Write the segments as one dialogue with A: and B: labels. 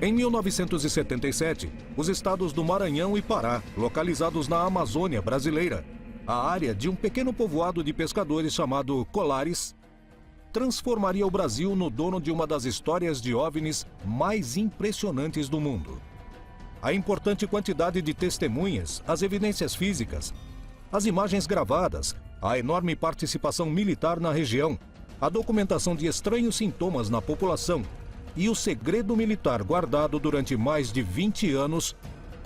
A: Em 1977, os estados do Maranhão e Pará, localizados na Amazônia brasileira, a área de um pequeno povoado de pescadores chamado Colares, transformaria o Brasil no dono de uma das histórias de OVNIs mais impressionantes do mundo. A importante quantidade de testemunhas, as evidências físicas, as imagens gravadas, a enorme participação militar na região, a documentação de estranhos sintomas na população e o segredo militar guardado durante mais de 20 anos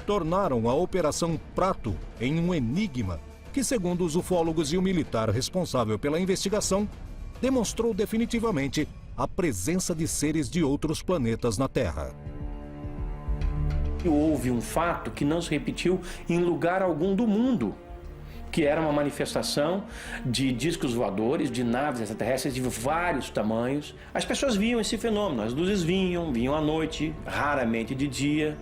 A: tornaram a Operação Prato em um enigma que, segundo os ufólogos e o militar responsável pela investigação, demonstrou definitivamente a presença de seres de outros planetas na Terra.
B: Houve um fato que não se repetiu em lugar algum do mundo, que era uma manifestação de discos voadores, de naves extraterrestres de vários tamanhos. As pessoas viam esse fenômeno, as luzes vinham à noite, raramente de dia,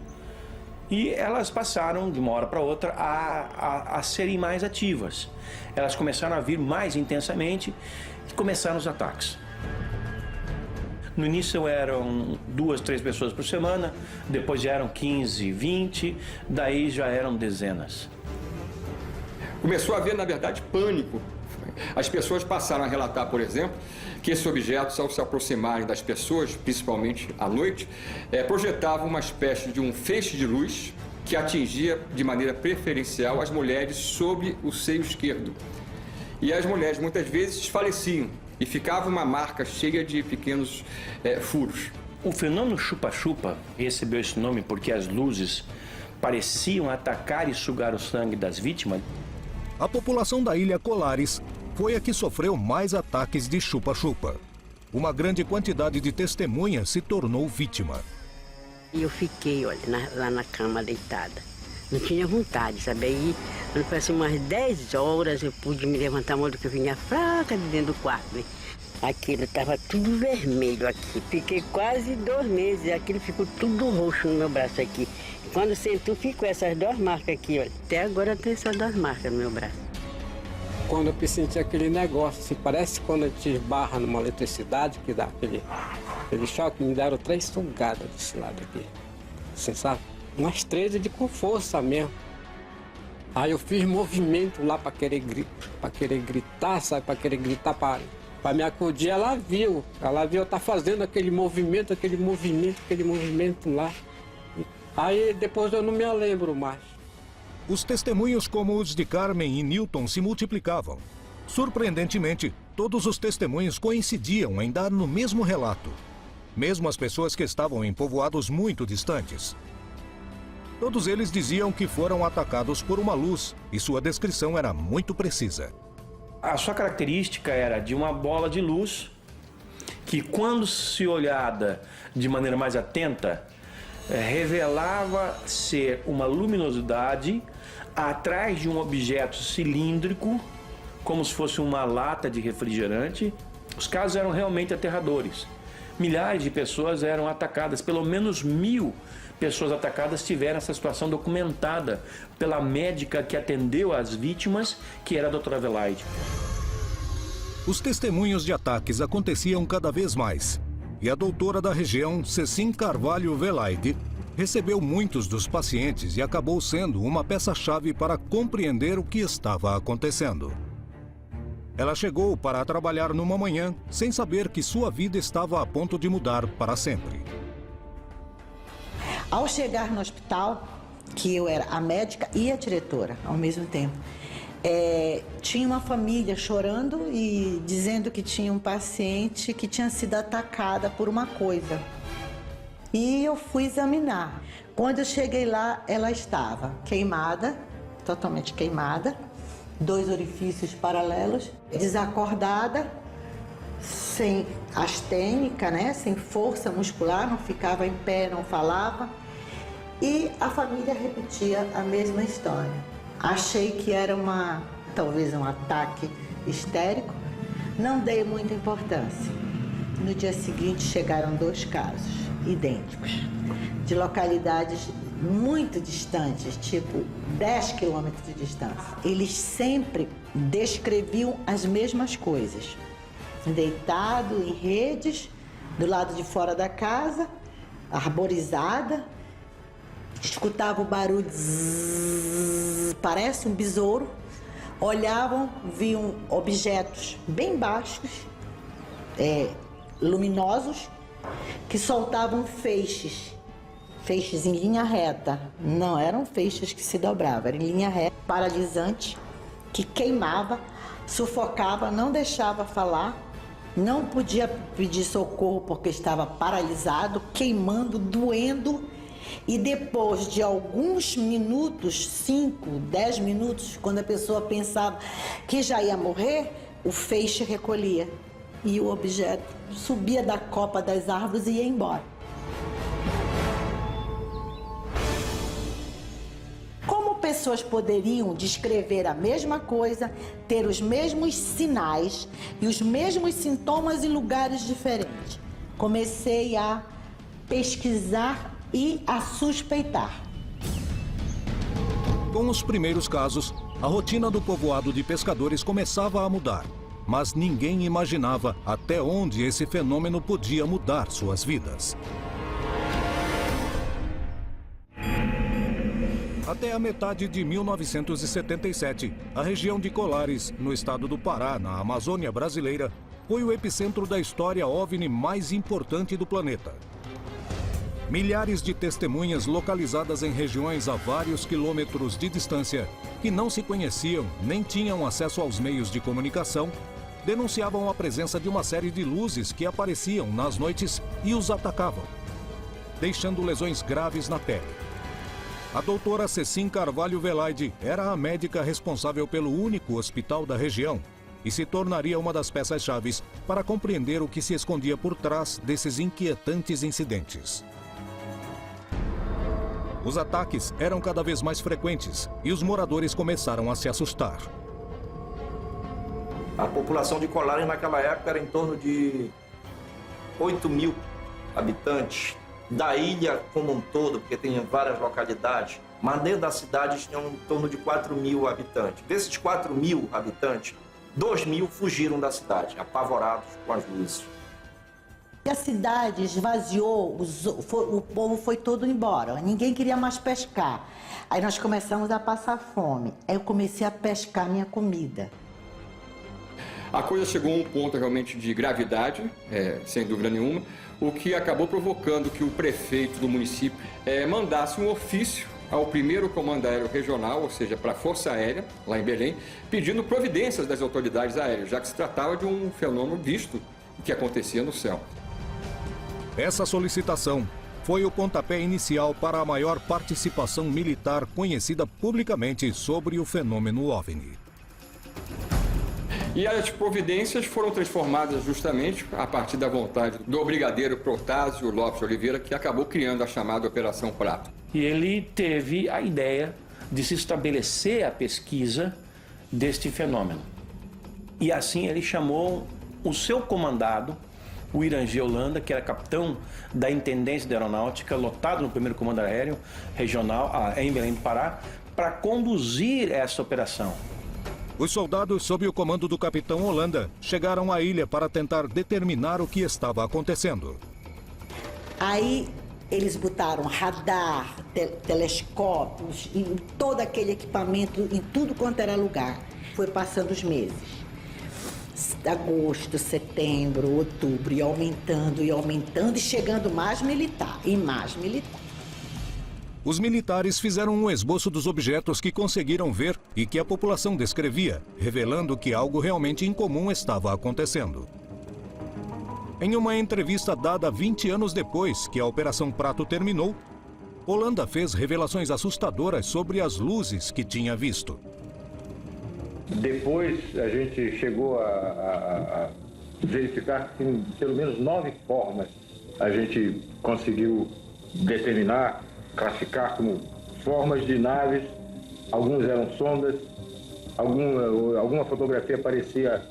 B: e elas passaram de uma hora para outra a serem mais ativas. Elas começaram a vir mais intensamente e começaram os ataques. No início eram 2, 3 pessoas por semana, depois já eram 15, 20, daí já eram dezenas.
C: Começou a haver, na verdade, pânico. As pessoas passaram a relatar, por exemplo, que esses objetos, ao se aproximarem das pessoas, principalmente à noite, projetavam uma espécie de um feixe de luz que atingia de maneira preferencial as mulheres sobre o seio esquerdo. E as mulheres, muitas vezes, desfaleciam e ficava uma marca cheia de pequenos furos.
B: O fenômeno chupa-chupa recebeu esse nome porque as luzes pareciam atacar e sugar o sangue das vítimas.
A: A população da ilha Colares foi a que sofreu mais ataques de chupa-chupa. Uma grande quantidade de testemunhas se tornou vítima.
D: E eu fiquei, olha, lá na cama deitada. Não tinha vontade, sabe? Aí, quando passou umas 10 horas, eu pude me levantar, muito que eu vinha fraca de dentro do quarto, né? Aquilo estava tudo vermelho aqui. Fiquei quase 2 meses, aquilo ficou tudo roxo no meu braço aqui. Quando sentou, ficou essas 2 marcas aqui, olha. Até agora tem essas 2 marcas no meu braço.
E: Quando eu senti aquele negócio, assim, parece quando a gente esbarra numa eletricidade, que dá aquele choque, me deram 3 sugadas desse lado aqui. Assim, sabe? Umas 3 com força mesmo. Aí eu fiz movimento lá para querer gritar, sabe? Para querer gritar para me acudir. Ela viu eu tá fazendo aquele movimento lá. Aí depois eu não me lembro mais.
A: Os testemunhos como os de Carmen e Newton se multiplicavam. Surpreendentemente, todos os testemunhos coincidiam em dar no mesmo relato. Mesmo as pessoas que estavam em povoados muito distantes. Todos eles diziam que foram atacados por uma luz e sua descrição era muito precisa.
B: A sua característica era de uma bola de luz que, quando se olhada de maneira mais atenta, revelava ser uma luminosidade atrás de um objeto cilíndrico, como se fosse uma lata de refrigerante. Os casos eram realmente aterradores. Milhares de pessoas eram atacadas, pelo menos 1000 pessoas atacadas tiveram essa situação documentada pela médica que atendeu as vítimas, que era a doutora Velaide.
A: Os testemunhos de ataques aconteciam cada vez mais. E a doutora da região, Cecim Carvalho Velaide, recebeu muitos dos pacientes e acabou sendo uma peça-chave para compreender o que estava acontecendo. Ela chegou para trabalhar numa manhã sem saber que sua vida estava a ponto de mudar para sempre.
F: Ao chegar no hospital, que eu era a médica e a diretora ao mesmo tempo, tinha uma família chorando e dizendo que tinha um paciente que tinha sido atacada por uma coisa. E eu fui examinar. Quando eu cheguei lá, ela estava queimada, totalmente queimada, 2 orifícios paralelos, desacordada, sem astênica, né? Sem força muscular, não ficava em pé, não falava. E a família repetia a mesma história. Achei que era talvez um ataque histérico, não dei muita importância. No dia seguinte chegaram 2 casos idênticos, de localidades muito distantes, tipo 10 quilômetros de distância. Eles sempre descreviam as mesmas coisas. Deitado em redes, do lado de fora da casa, arborizada, escutava o barulho, zzz, parece um besouro, olhavam, viam objetos bem baixos, luminosos, que soltavam feixes em linha reta. Não eram feixes que se dobravam, era em linha reta, paralisante, que queimava, sufocava, não deixava falar, não podia pedir socorro porque estava paralisado, queimando, doendo. E depois de alguns minutos, 5, 10 minutos, quando a pessoa pensava que já ia morrer, o feixe recolhia e o objeto subia da copa das árvores e ia embora. Como pessoas poderiam descrever a mesma coisa, ter os mesmos sinais e os mesmos sintomas em lugares diferentes? Comecei a pesquisar e a suspeitar.
A: Com os primeiros casos, a rotina do povoado de pescadores começava a mudar, mas ninguém imaginava até onde esse fenômeno podia mudar suas vidas. Até a metade de 1977, a região de Colares, no estado do Pará, na Amazônia brasileira, foi o epicentro da história OVNI mais importante do planeta. Milhares de testemunhas localizadas em regiões a vários quilômetros de distância, que não se conheciam nem tinham acesso aos meios de comunicação, denunciavam a presença de uma série de luzes que apareciam nas noites e os atacavam, deixando lesões graves na pele. A doutora Cecim Carvalho Velaide era a médica responsável pelo único hospital da região e se tornaria uma das peças-chaves para compreender o que se escondia por trás desses inquietantes incidentes. Os ataques eram cada vez mais frequentes e os moradores começaram a se assustar.
G: A população de Colares naquela época era em torno de 8.000 habitantes. Da ilha como um todo, porque tem várias localidades, mas dentro da cidade tinham em torno de 4.000 habitantes. Desses 4.000 habitantes, 2.000 fugiram da cidade, apavorados com as luzes.
F: A cidade esvaziou, o povo foi todo embora, ninguém queria mais pescar. Aí nós começamos a passar fome, aí eu comecei a pescar minha comida.
C: A coisa chegou a um ponto realmente de gravidade, sem dúvida nenhuma, o que acabou provocando que o prefeito do município mandasse um ofício ao primeiro comando aéreo regional, ou seja, para a Força Aérea, lá em Belém, pedindo providências das autoridades aéreas, já que se tratava de um fenômeno visto que acontecia no céu.
A: Essa solicitação foi o pontapé inicial para a maior participação militar conhecida publicamente sobre o fenômeno OVNI.
C: E as providências foram transformadas justamente a partir da vontade do brigadeiro Protásio Lopes Oliveira, que acabou criando a chamada Operação Prato.
B: E ele teve a ideia de se estabelecer a pesquisa deste fenômeno. E assim ele chamou o seu comandado, o Irangê Holanda, que era capitão da Intendência da Aeronáutica, lotado no primeiro comando aéreo regional em Belém do Pará, para conduzir essa operação.
A: Os soldados, sob o comando do capitão Holanda, chegaram à ilha para tentar determinar o que estava acontecendo.
F: Aí eles botaram radar, telescópios e todo aquele equipamento em tudo quanto era lugar. Foi passando os meses. Agosto, setembro, outubro, e aumentando e chegando mais militar e mais militar.
A: Os militares fizeram um esboço dos objetos que conseguiram ver e que a população descrevia, revelando que algo realmente incomum estava acontecendo. Em uma entrevista dada 20 anos depois que a Operação Prato terminou, Holanda fez revelações assustadoras sobre as luzes que tinha visto.
H: Depois a gente chegou a verificar que em pelo menos 9 formas a gente conseguiu determinar, classificar como formas de naves. Alguns eram sondas, alguma fotografia parecia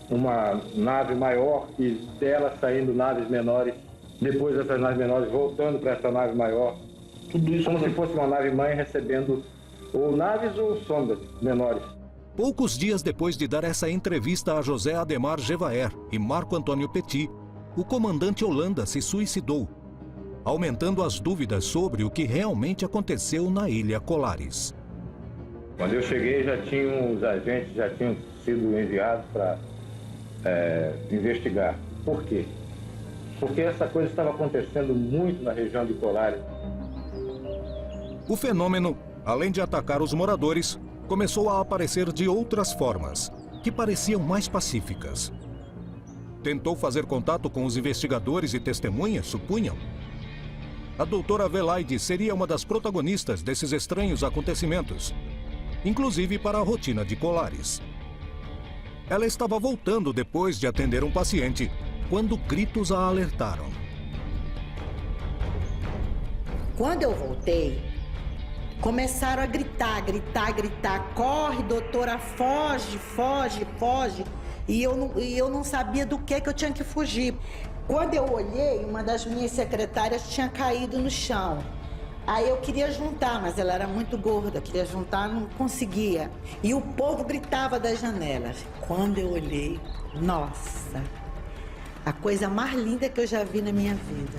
H: uma nave maior e dela saindo naves menores, depois essas naves menores voltando para essa nave maior. Tudo isso como se fosse uma nave mãe recebendo ou naves ou sondas menores.
A: Poucos dias depois de dar essa entrevista a José Ademar Gevaer e Marco Antônio Petit, o comandante Holanda se suicidou. aumentando as dúvidas sobre o que realmente aconteceu na Ilha Colares.
H: Quando eu cheguei, os agentes já tinham sido enviados para investigar. Por quê? Porque essa coisa estava acontecendo muito na região de Colares.
A: O fenômeno, além de atacar os moradores, começou a aparecer de outras formas, que pareciam mais pacíficas. Tentou fazer contato com os investigadores e testemunhas, supunham. A doutora Velaide seria uma das protagonistas desses estranhos acontecimentos, inclusive para a rotina de Colares. Ela estava voltando depois de atender um paciente, quando gritos a alertaram.
F: Quando eu voltei, começaram a gritar, corre, doutora, foge, foge, foge. E eu não sabia do que eu tinha que fugir. Quando eu olhei, uma das minhas secretárias tinha caído no chão. Aí eu queria juntar, mas ela era muito gorda, queria juntar, não conseguia. E o povo gritava das janelas. Quando eu olhei, nossa, a coisa mais linda que eu já vi na minha vida.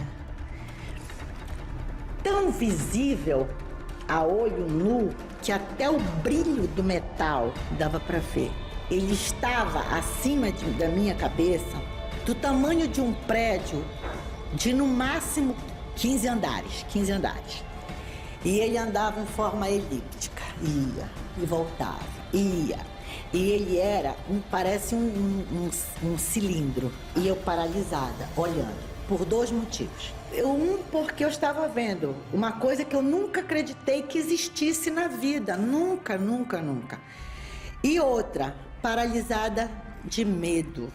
F: Tão visível a olho nu que até o brilho do metal dava para ver. Ele estava acima da minha cabeça, do tamanho de um prédio de no máximo 15 andares. E ele andava em forma elíptica, ia e voltava, ia. E ele era, parece um cilindro. E eu paralisada, olhando, por dois motivos. Porque eu estava vendo uma coisa que eu nunca acreditei que existisse na vida. Nunca. E outra, paralisada de medo.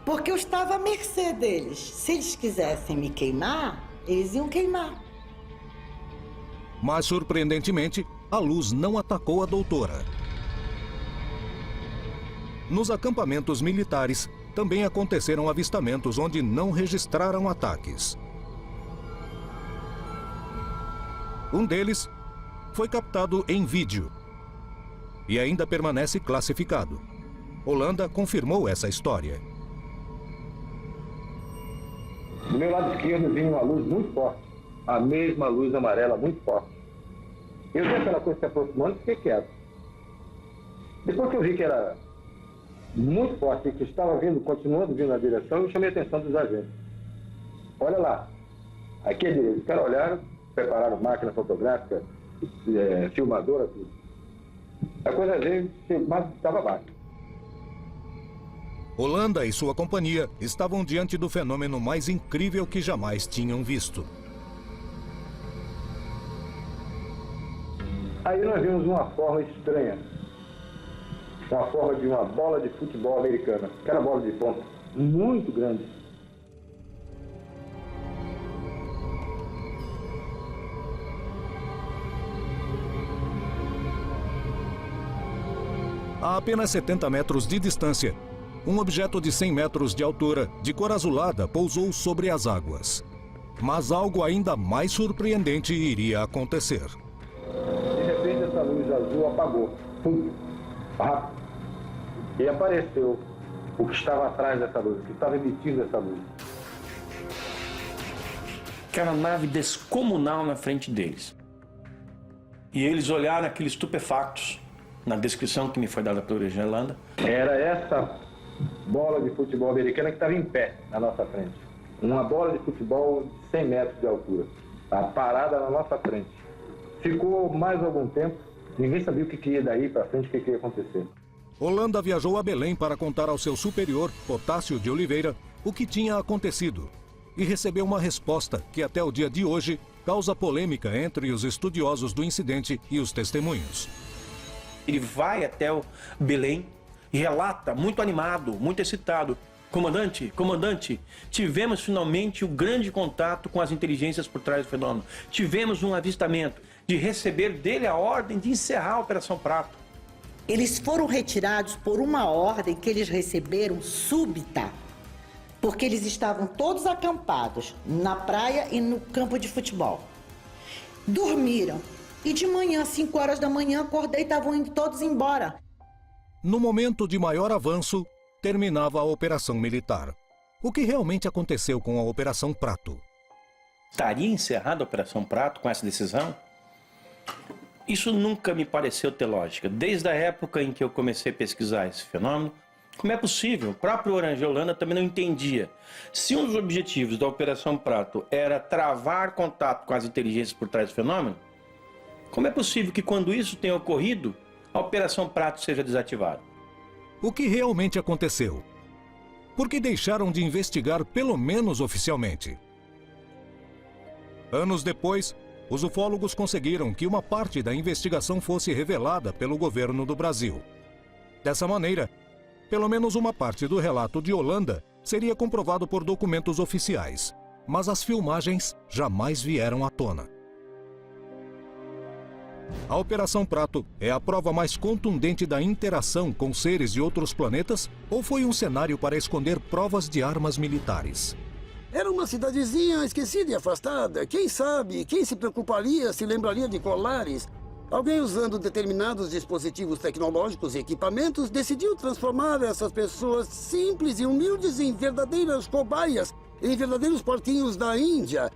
F: Porque eu estava à mercê deles. Se eles quisessem me queimar, eles iam queimar.
A: Mas, surpreendentemente, a luz não atacou a doutora. Nos acampamentos militares, também aconteceram avistamentos onde não registraram ataques. Um deles foi captado em vídeo e ainda permanece classificado. Holanda confirmou essa história.
H: Do meu lado esquerdo vinha uma luz muito forte, a mesma luz amarela muito forte. Eu vi aquela coisa se aproximando e fiquei quieto. Depois que eu vi que era muito forte, que estava vindo, continuando vindo na direção, eu chamei a atenção dos agentes. Olha lá, aqui é direito. Os caras olharam, prepararam máquina fotográfica, filmadora, tudo. A coisa veio, mas estava baixo.
A: Holanda e sua companhia estavam diante do fenômeno mais incrível que jamais tinham visto.
H: Aí nós vimos uma forma estranha. Uma forma de uma bola de futebol americana. Aquela bola de ponta, muito grande.
A: A apenas 70 metros de distância, um objeto de 100 metros de altura, de cor azulada, pousou sobre as águas. Mas algo ainda mais surpreendente iria acontecer.
H: De repente essa luz azul apagou. Rápido. E apareceu o que estava atrás dessa luz, o que estava emitindo essa luz.
B: Aquela nave descomunal na frente deles. E eles olharam aqueles estupefactos, na descrição que me foi dada pela Holanda.
H: Era essa bola de futebol americana que estava em pé na nossa frente. Uma bola de futebol de 100 metros de altura, parada na nossa frente. Ficou mais algum tempo, ninguém sabia o que ia daí para frente, o que ia acontecer.
A: Holanda viajou a Belém para contar ao seu superior, Potássio de Oliveira, o que tinha acontecido. E recebeu uma resposta que até o dia de hoje causa polêmica entre os estudiosos do incidente e os testemunhos.
B: Ele vai até o Belém e relata, muito animado, muito excitado. Comandante, tivemos finalmente o grande contato com as inteligências por trás do fenômeno. Tivemos um avistamento de receber dele a ordem de encerrar a Operação Prato.
F: Eles foram retirados por uma ordem que eles receberam súbita, porque eles estavam todos acampados na praia e no campo de futebol. Dormiram e de manhã, 5 horas da manhã, acordei e estavam indo todos embora.
A: No momento de maior avanço, terminava a operação militar. O que realmente aconteceu com a Operação Prato?
B: Estaria encerrada a Operação Prato com essa decisão? Isso nunca me pareceu ter lógica. Desde a época em que eu comecei a pesquisar esse fenômeno, como é possível? O próprio Orange Holanda também não entendia. Se um dos objetivos da Operação Prato era travar contato com as inteligências por trás do fenômeno, como é possível que quando isso tenha ocorrido, a Operação Prato seja desativada?
A: O que realmente aconteceu? Por que deixaram de investigar pelo menos oficialmente? Anos depois, os ufólogos conseguiram que uma parte da investigação fosse revelada pelo governo do Brasil. Dessa maneira, pelo menos uma parte do relato de Holanda seria comprovado por documentos oficiais, mas as filmagens jamais vieram à tona. A Operação Prato é a prova mais contundente da interação com seres de outros planetas ou foi um cenário para esconder provas de armas militares?
I: Era uma cidadezinha esquecida e afastada. Quem sabe, quem se preocuparia, se lembraria de Colares? Alguém usando determinados dispositivos tecnológicos e equipamentos decidiu transformar essas pessoas simples e humildes em verdadeiras cobaias, em verdadeiros porquinhos da Índia.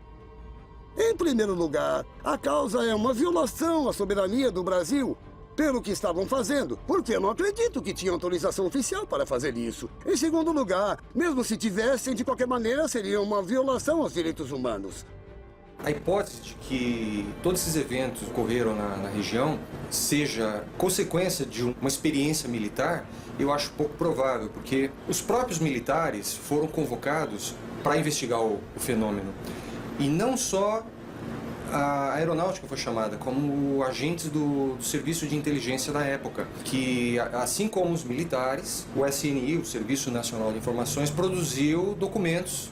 I: Em primeiro lugar, a causa é uma violação à soberania do Brasil pelo que estavam fazendo, porque eu não acredito que tinham autorização oficial para fazer isso. Em segundo lugar, mesmo se tivessem, de qualquer maneira, seria uma violação aos direitos humanos.
C: A hipótese de que todos esses eventos ocorreram na região seja consequência de uma experiência militar, eu acho pouco provável, porque os próprios militares foram convocados para investigar o fenômeno. E não só a aeronáutica foi chamada, como agentes do serviço de inteligência da época, que, assim como os militares, o SNI, o Serviço Nacional de Informações, produziu documentos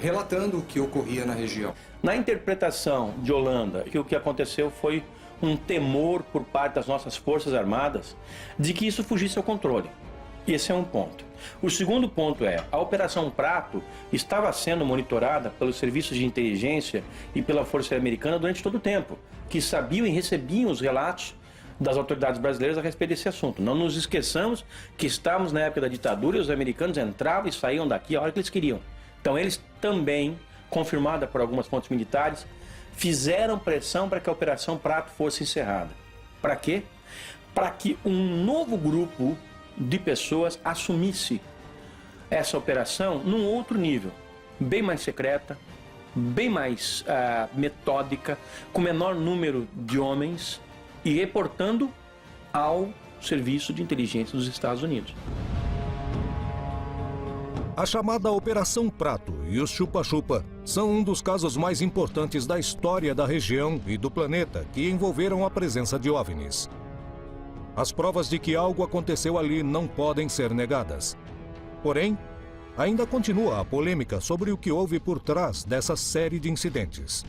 C: relatando o que ocorria na região.
B: Na interpretação de Holanda, o que aconteceu foi um temor por parte das nossas Forças Armadas de que isso fugisse ao controle. Esse é um ponto. O segundo ponto é, a Operação Prato estava sendo monitorada pelos serviços de inteligência e pela Força Americana durante todo o tempo, que sabiam e recebiam os relatos das autoridades brasileiras a respeito desse assunto. Não nos esqueçamos que estávamos na época da ditadura e os americanos entravam e saíam daqui a hora que eles queriam. Então eles também, confirmada por algumas fontes militares, fizeram pressão para que a Operação Prato fosse encerrada. Para quê? Para que um novo grupo de pessoas assumisse essa operação num outro nível, bem mais secreta, bem mais metódica, com menor número de homens e reportando ao Serviço de Inteligência dos Estados Unidos.
A: A chamada Operação Prato e os Chupa-Chupa são um dos casos mais importantes da história da região e do planeta que envolveram a presença de OVNIs. As provas de que algo aconteceu ali não podem ser negadas. Porém, ainda continua a polêmica sobre o que houve por trás dessa série de incidentes.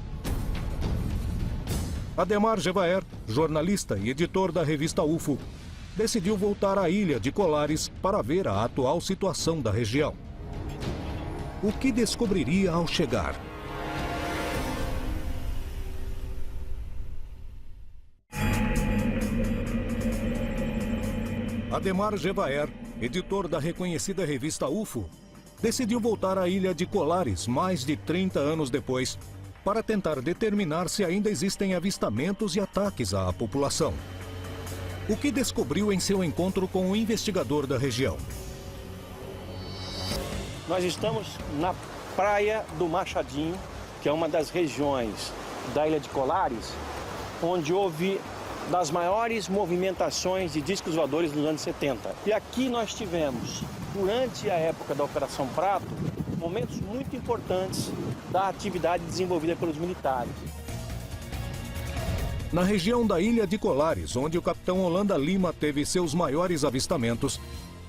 A: Ademar Gevaert, jornalista e editor da revista UFO, decidiu voltar à ilha de Colares para ver a atual situação da região. O que descobriria ao chegar? Ademar Gevaert, editor da reconhecida revista UFO, decidiu voltar à ilha de Colares mais de 30 anos depois para tentar determinar se ainda existem avistamentos e ataques à população. O que descobriu em seu encontro com o investigador da região?
B: Nós estamos na Praia do Machadinho, que é uma das regiões da ilha de Colares, onde houve das maiores movimentações de discos voadores nos anos 70. E aqui nós tivemos, durante a época da Operação Prato, momentos muito importantes da atividade desenvolvida pelos militares.
A: Na região da ilha de Colares, onde o capitão Holanda Lima teve seus maiores avistamentos,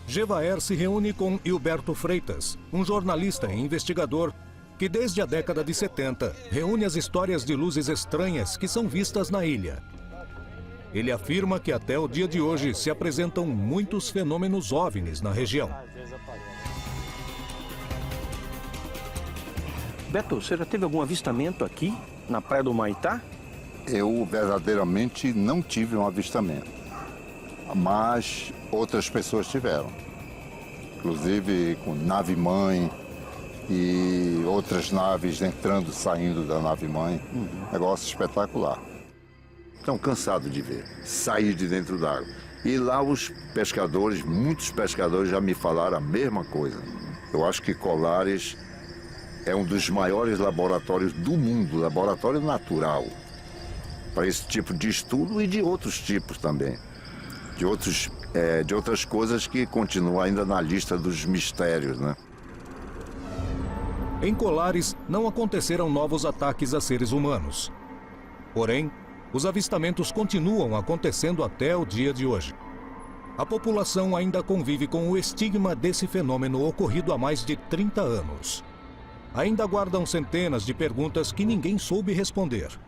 A: Gevaert se reúne com Hilberto Freitas, um jornalista e investigador que desde a década de 70 reúne as histórias de luzes estranhas que são vistas na ilha. Ele afirma que até o dia de hoje se apresentam muitos fenômenos OVNIs na região.
B: Beto, você já teve algum avistamento aqui na Praia do Humaitá?
J: Eu verdadeiramente não tive um avistamento, mas outras pessoas tiveram. inclusive com nave-mãe e outras naves entrando e saindo da nave-mãe. Negócio espetacular. Estão cansados de ver, sair de dentro d'água. E lá os pescadores, muitos pescadores já me falaram a mesma coisa. Eu acho que Colares é um dos maiores laboratórios do mundo, laboratório natural, para esse tipo de estudo e de outros tipos também. De outras coisas que continuam ainda na lista dos mistérios, né?
A: Em Colares, não aconteceram novos ataques a seres humanos. Porém, os avistamentos continuam acontecendo até o dia de hoje. A população ainda convive com o estigma desse fenômeno ocorrido há mais de 30 anos. Ainda guardam centenas de perguntas que ninguém soube responder.